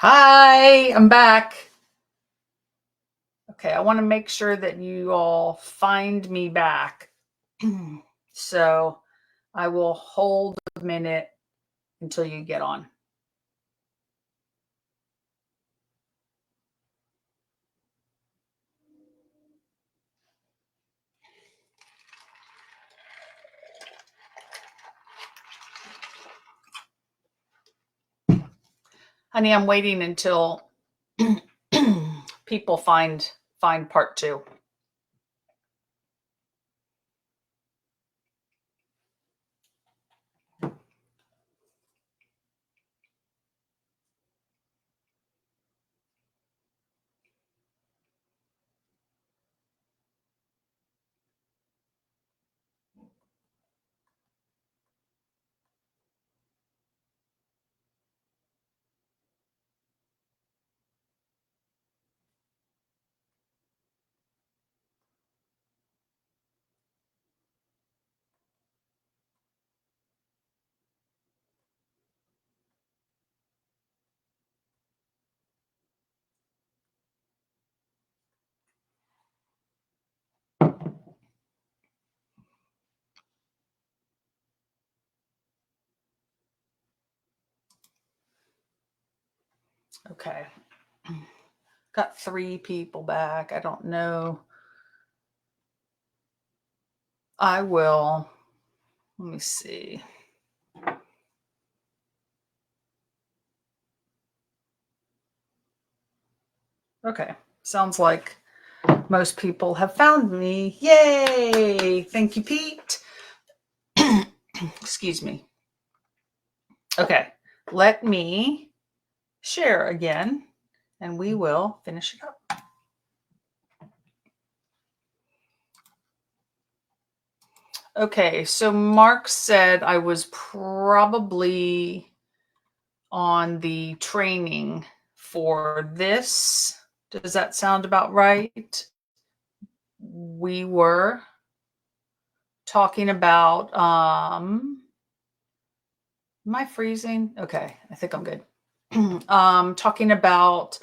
Hi, I'm back. Okay, I want to make sure that you all find me back. So I will hold a minute until you get on. Honey, I'm waiting until people find part two. Okay. Got 3 people back. I don't know. I will. Let me see. Okay. Sounds like most people have found me. Yay! Thank you, Pete. Excuse me. Okay. Let me share again and we will finish it up. Okay, so Mark said I was probably on the training for this. Does that sound about right? We were talking about am I freezing? Okay, I think I'm good. Talking about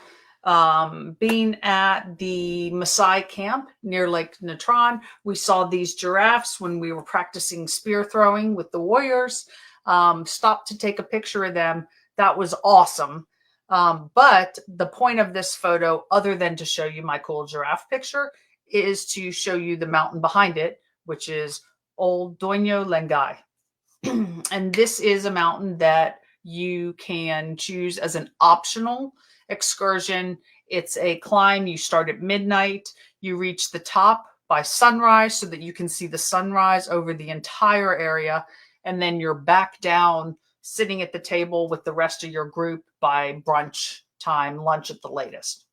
being at the Maasai camp near Lake Natron. We saw these giraffes when we were practicing spear throwing with the warriors. Stopped to take a picture of them. That was awesome. But the point of this photo, other than to show you my cool giraffe picture, is to show you the mountain behind it, which is Old Doinyo Lengai. And this is a mountain that you can choose as an optional excursion. It's a climb. You start at midnight. You reach the top by sunrise so that you can see the sunrise over the entire area. And then you're back down sitting at the table with the rest of your group by brunch time, lunch at the latest.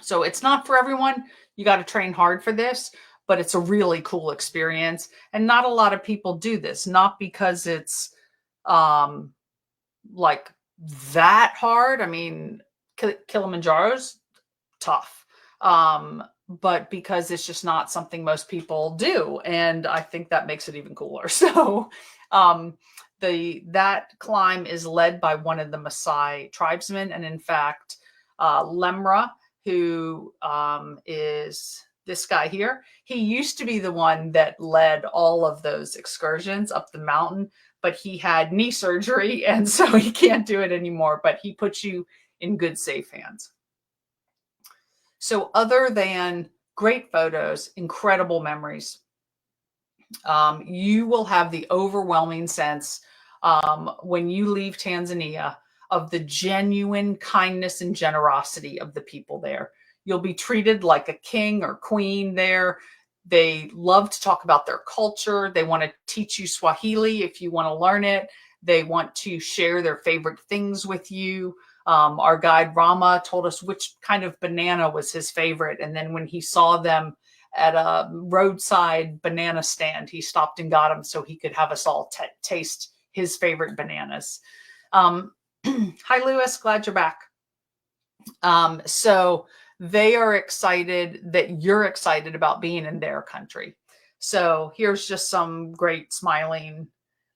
So it's not for everyone. You got to train hard for this, but it's a really cool experience. And not a lot of people do this, not because it's like that hard. I mean, Kilimanjaro's tough. But because it's just not something most people do. And I think that makes it even cooler. So that climb is led by one of the Maasai tribesmen. And in fact, Lemra, who is this guy here, he used to be the one that led all of those excursions up the mountain, but he had knee surgery and so he can't do it anymore, but he puts you in good, safe hands. So other than great photos, incredible memories, you will have the overwhelming sense when you leave Tanzania of the genuine kindness and generosity of the people there. You'll be treated like a king or queen there. They love to talk about their culture. They want to teach you Swahili if you want to learn it. They want to share their favorite things with you. Our guide Rama told us which kind of banana was his favorite. And then when he saw them at a roadside banana stand, he stopped and got them so he could have us all taste his favorite bananas. Hi, Lewis. Glad you're back. So they are excited that you're excited about being in their country. So here's just some great smiling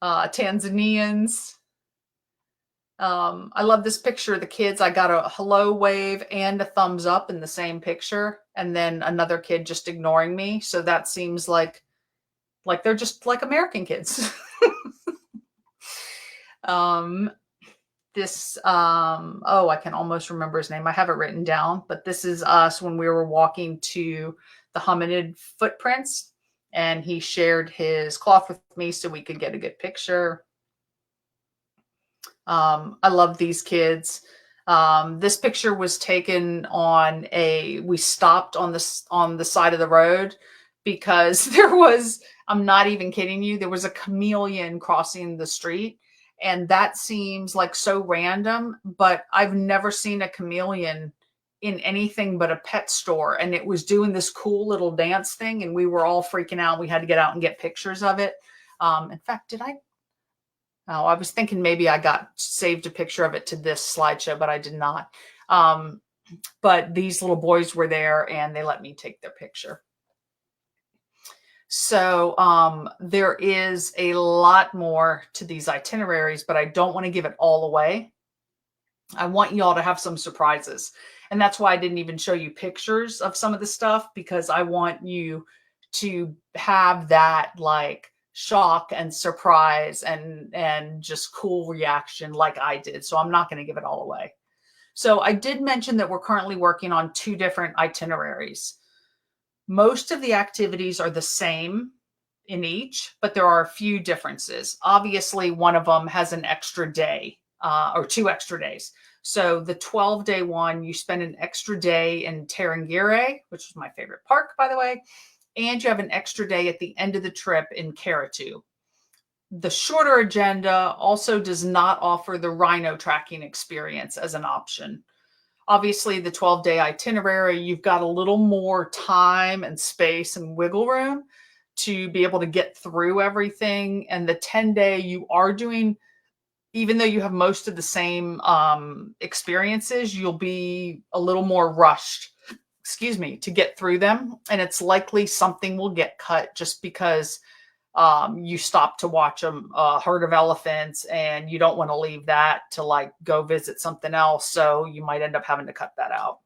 Tanzanians. I love this picture of the kids. I got a hello wave and a thumbs up in the same picture, and then another kid just ignoring me. So that seems like they're just like American kids. um, oh, I can almost remember his name. I have it written down, but this is us when we were walking to the hominid footprints, and he shared his cloth with me so we could get a good picture. I love these kids. This picture was taken on we stopped on the side of the road because there was, I'm not even kidding you, there was a chameleon crossing the street. And that seems like so random, but I've never seen a chameleon in anything but a pet store. And it was doing this cool little dance thing, and we were all freaking out. We had to get out and get pictures of it. In fact, Oh, I was thinking maybe I saved a picture of it to this slideshow, but I did not. But these little boys were there and they let me take their picture. So there is a lot more to these itineraries, but I don't want to give it all away. I want y'all to have some surprises. And that's why I didn't even show you pictures of some of the stuff, because I want you to have that like shock and surprise and just cool reaction like I did. So I'm not going to give it all away. So I did mention that we're currently working on 2 different itineraries. Most of the activities are the same in each, but there are a few differences. Obviously, one of them has an extra day or 2 extra days. So the 12-day one, you spend an extra day in Tarangire, which is my favorite park, by the way, and you have an extra day at the end of the trip in Keritu. The shorter agenda also does not offer the rhino tracking experience as an option. Obviously, the 12-day itinerary, you've got a little more time and space and wiggle room to be able to get through everything. And the 10-day, you are doing, even though you have most of the same experiences, you'll be a little more rushed, to get through them. And it's likely something will get cut just because you stop to watch a herd of elephants and you don't want to leave that to like go visit something else. So you might end up having to cut that out.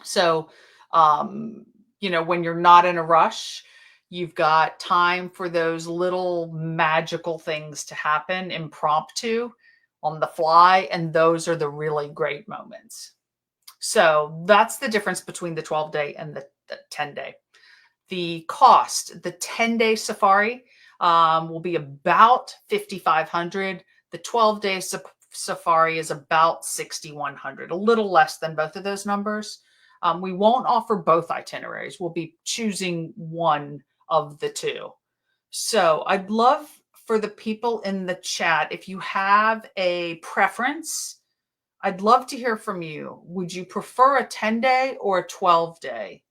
So, when you're not in a rush, you've got time for those little magical things to happen impromptu on the fly. And those are the really great moments. So that's the difference between the 12-day and the 10-day. The cost, the 10-day safari will be about $5,500. The 12-day safari is about $6,100, a little less than both of those numbers. We won't offer both itineraries. We'll be choosing one of the 2. So I'd love for the people in the chat, if you have a preference, I'd love to hear from you. Would you prefer a 10-day or a 12-day?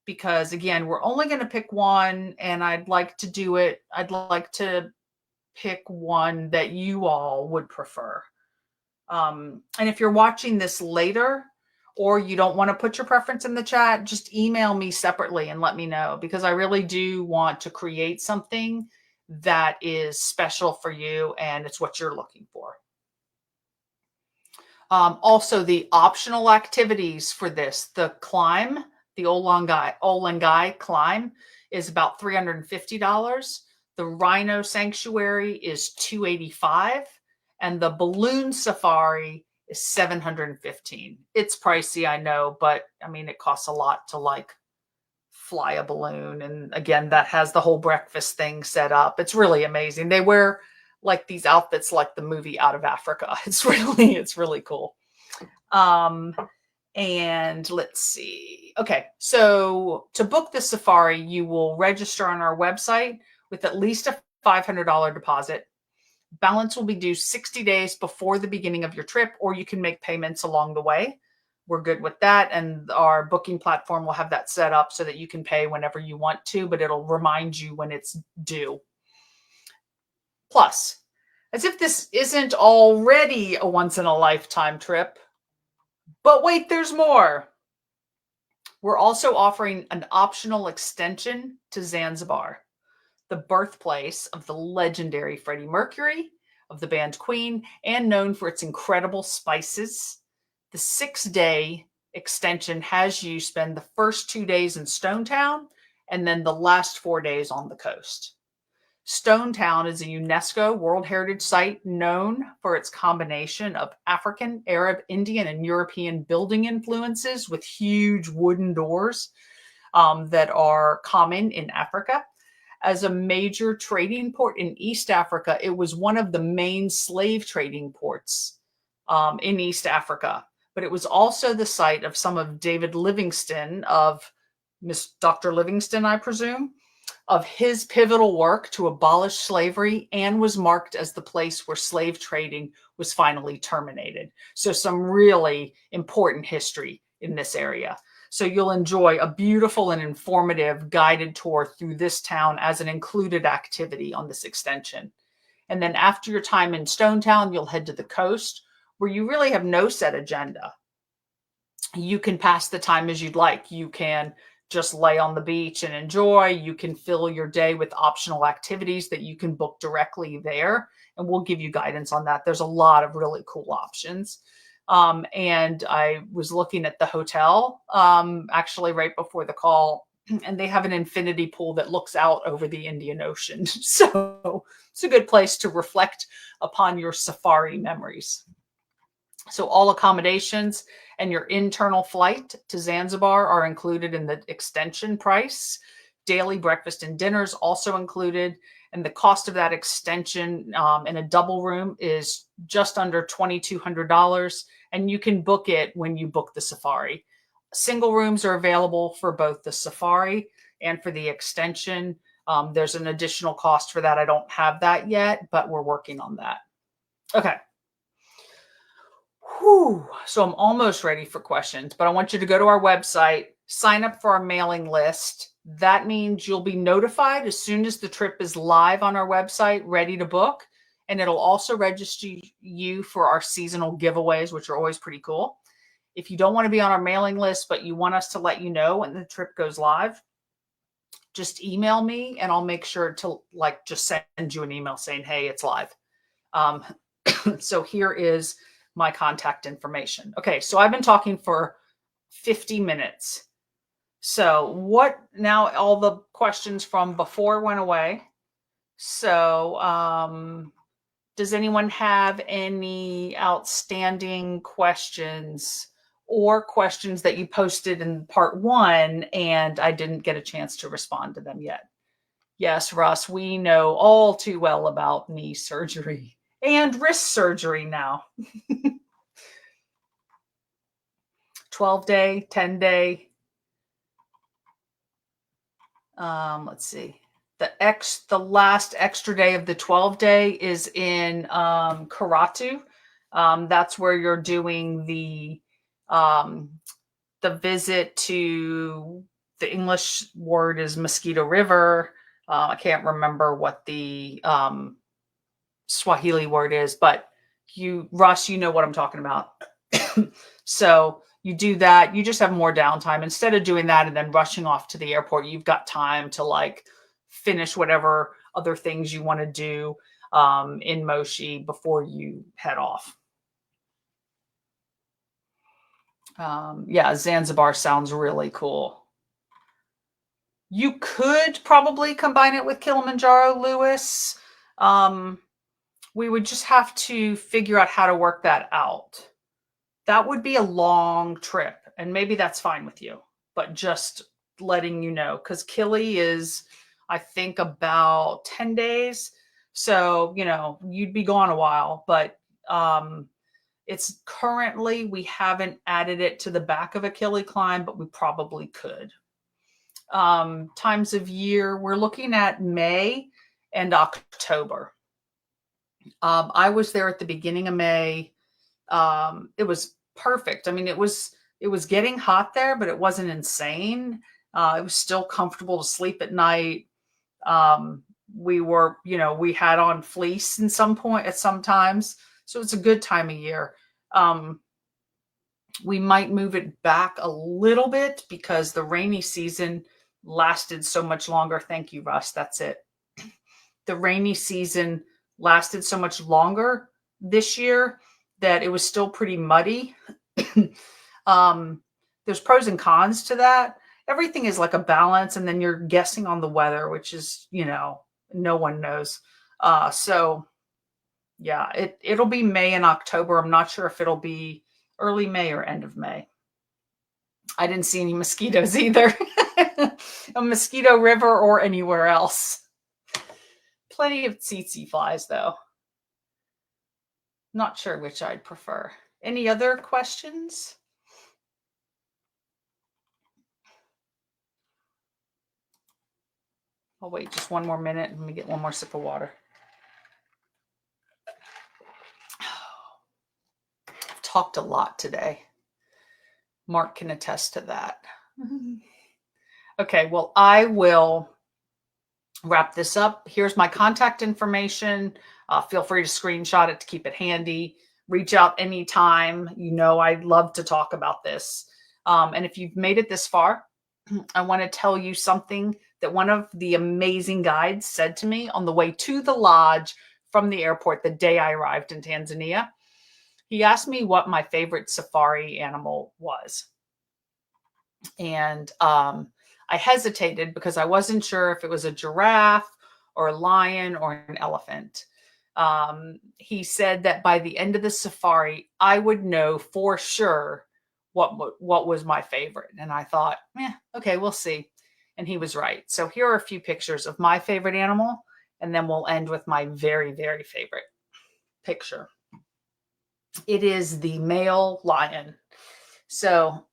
Because again, we're only going to pick one, and I'd like to pick one that you all would prefer. And if you're watching this later, or you don't want to put your preference in the chat, just email me separately and let me know, because I really do want to create something that is special for you and it's what you're looking for. Also, the optional activities for this, the climb, the Olengai climb is about $350. The rhino sanctuary is $285, and the balloon safari is $715. It's pricey, I know, but I mean, it costs a lot to like fly a balloon. And again, that has the whole breakfast thing set up. It's really amazing. They wear like these outfits like the movie Out of Africa. It's really cool. And let's see. Okay, so to book the safari, you will register on our website with at least a $500 deposit. Balance will be due 60 days before the beginning of your trip, or you can make payments along the way. We're good with that. And our booking platform will have that set up so that you can pay whenever you want to, but it'll remind you when it's due. Plus, as if this isn't already a once-in-a-lifetime trip, but wait, there's more. We're also offering an optional extension to Zanzibar, the birthplace of the legendary Freddie Mercury, of the band Queen and known for its incredible spices. The 6-day extension has you spend the first 2 days in Stonetown and then the last 4 days on the coast. Stonetown is a UNESCO World Heritage Site known for its combination of African, Arab, Indian, and European building influences with huge wooden doors that are common in Africa. As a major trading port in East Africa, it was one of the main slave trading ports in East Africa. But it was also the site of some of David Livingstone, of Dr. Livingstone, I presume, of his pivotal work to abolish slavery, and was marked as the place where slave trading was finally terminated. So some really important history in this area. So you'll enjoy a beautiful and informative guided tour through this town as an included activity on this extension. And then after your time in Stonetown, you'll head to the coast where you really have no set agenda. You can pass the time as you'd like. You can just lay on the beach and enjoy. You can fill your day with optional activities that you can book directly there. And we'll give you guidance on that. There's a lot of really cool options. And I was looking at the hotel actually right before the call, and they have an infinity pool that looks out over the Indian Ocean. So it's a good place to reflect upon your safari memories. So all accommodations and your internal flight to Zanzibar are included in the extension price. Daily breakfast and dinners also included. And the cost of that extension in a double room is just under $2,200. And you can book it when you book the safari. Single rooms are available for both the safari and for the extension. There's an additional cost for that. I don't have that yet, but we're working on that. Okay. Whew. So I'm almost ready for questions, but I want you to go to our website, sign up for our mailing list. That means you'll be notified as soon as the trip is live on our website, ready to book. And it'll also register you for our seasonal giveaways, which are always pretty cool. If you don't want to be on our mailing list, but you want us to let you know when the trip goes live, just email me and I'll make sure to just send you an email saying, hey, it's live. So here is my contact information. Okay, so I've been talking for 50 minutes. So what now? All the questions from before went away. So does anyone have any outstanding questions or questions that you posted in part 1 and I didn't get a chance to respond to them yet? Yes, Russ, we know all too well about knee surgery and wrist surgery now. 12-day, 10-day. Let's see. The last extra day of the 12-day is in Karatu. That's where you're doing the visit to, the English word is Mosquito River. I can't remember what the Swahili word is, but Russ, you know what I'm talking about. So you do that. You just have more downtime. Instead of doing that and then rushing off to the airport, you've got time to finish whatever other things you want to do in Moshi before you head off. Yeah, Zanzibar sounds really cool. You could probably combine it with Kilimanjaro, Lewis. We would just have to figure out how to work that out. That would be a long trip, and maybe that's fine with you, but just letting you know, because Kili is, I think, about 10 days. So, you'd be gone a while, but it's currently, we haven't added it to the back of a Kili climb, but we probably could. Times of year, we're looking at May and October. I was there at the beginning of May. It was perfect. I mean, it was getting hot there, but it wasn't insane. It was still comfortable to sleep at night. We were, we had on fleece at some times. So it's a good time of year. We might move it back a little bit because the rainy season lasted so much longer. Thank you, Russ. That's it. The rainy season lasted so much longer this year that it was still pretty muddy. There's pros and cons to that. Everything is like a balance, and then you're guessing on the weather, which is, no one knows. So yeah, it'll be May and October. I'm not sure if it'll be early May or end of May. I didn't see any mosquitoes either. A mosquito river or anywhere else. Plenty of tsetse flies though. Not sure which I'd prefer. Any other questions? I'll wait just one more minute and let me get one more sip of water. I've talked a lot today. Mark can attest to that. Okay, well, I will wrap this up. Here's my contact information. Feel free to screenshot it to keep it handy. Reach out anytime. I'd love to talk about this. And if you've made it this far, I want to tell you something that one of the amazing guides said to me on the way to the lodge from the airport the day I arrived in Tanzania. He asked me what my favorite safari animal was. And I hesitated because I wasn't sure if it was a giraffe or a lion or an elephant. He said that by the end of the safari, I would know for sure what was my favorite. And I thought, okay, we'll see. And he was right. So here are a few pictures of my favorite animal, and then we'll end with my very, very favorite picture. It is the male lion. So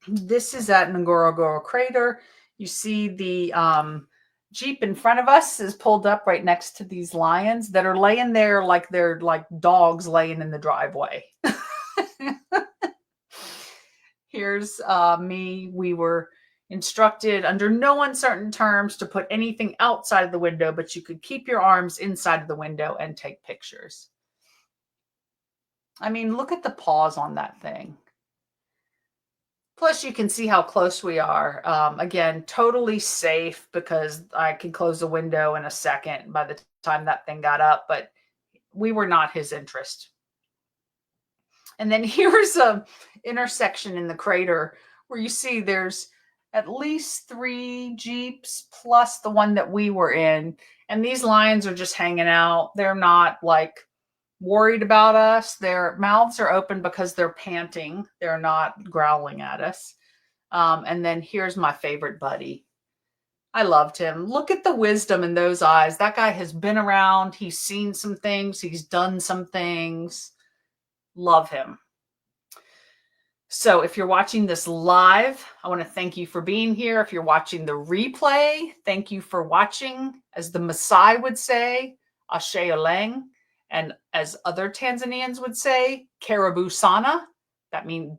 this is at Ngorongoro Crater. You see the Jeep in front of us is pulled up right next to these lions that are laying there like they're like dogs laying in the driveway. Here's me. We were instructed under no uncertain terms to put anything outside of the window, but you could keep your arms inside of the window and take pictures. I mean, look at the paws on that thing. Plus, you can see how close we are. Again, totally safe because I can close the window in a second by the time that thing got up, but we were not his interest. And then here's a intersection in the crater where you see there's at least 3 Jeeps plus the one that we were in. And these lions are just hanging out. They're not like worried about us. Their mouths are open because they're panting. They're not growling at us. And then here's my favorite buddy. I loved him. Look at the wisdom in those eyes. That guy has been around. He's seen some things. He's done some things. Love him. So if you're watching this live, I want to thank you for being here. If you're watching the replay, thank you for watching. As the Maasai would say, Ashe Oleng. And as other Tanzanians would say, Karibu Sana.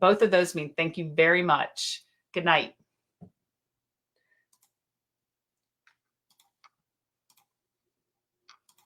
Both of those mean thank you very much. Good night.